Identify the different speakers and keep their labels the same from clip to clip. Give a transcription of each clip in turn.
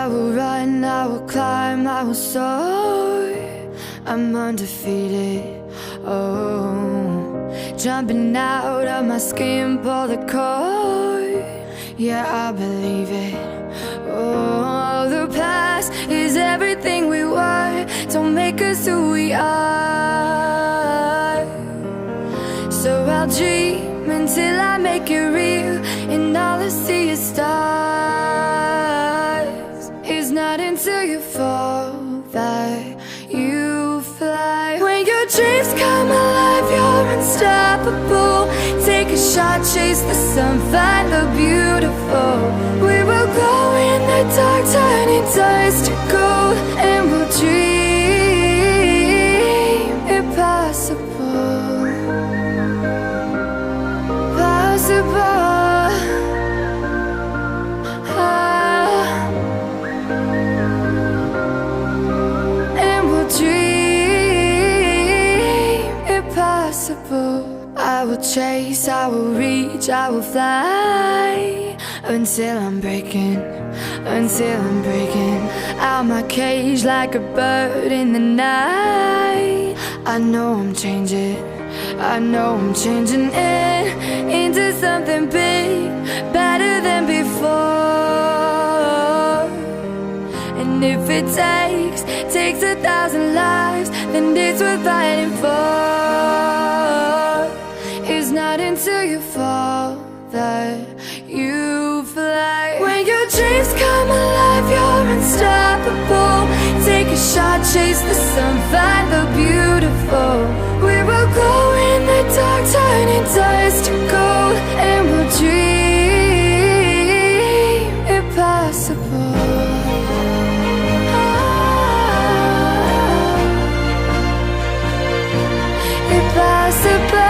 Speaker 1: I will run, I will climb, I will soar. I'm undefeated, oh. Jumping out of my skin, pull the cord. Yeah, I believe it. Oh, the past is everything we were. Don't make us who we are. So I'll dream until I make it real, and all I see is stars. It's not until you fall that you fly. When your dreams come alive, you're unstoppable. Take a shot, chase the sun, find the beautiful. We will glow in the dark, turning dust to gold, and we'll dream impossible. Possible. And we'll dream impossible. I will chase, I will reach, I will fly until I'm breaking out my cage like a bird in the night. I know I'm changing into something big, better than before. And if it takes 1,000 lives, then it's worth fighting for. It's not until you fall that you fly. When your dreams come alive, you're unstoppable. Take a shot, chase the sun, find the beautiful. We will go in the dark, turning dust to gold, and we'll dream impossible. Impossible.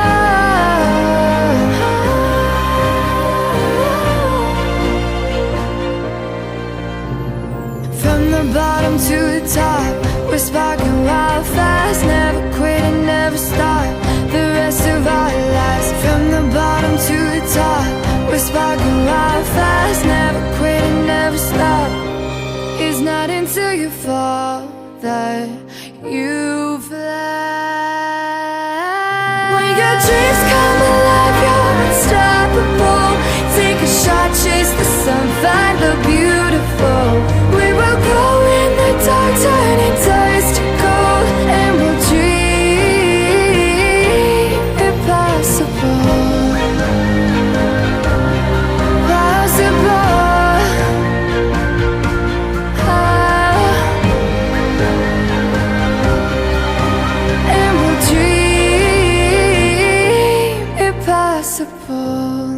Speaker 1: From the bottom to the top, we're sparking wild fast. Never quit and never stop the rest of our lives. From the bottom to the top, we're sparking wild fast. Never quit and never stop. It's not until you fall that you fly. When your dreams come alive, you're unstoppable. Take a shot, chase the sun, find the beautiful. We will go in the dark, turning dust to gold, and we'll dream impossible. Possible. And we'll dream impossible.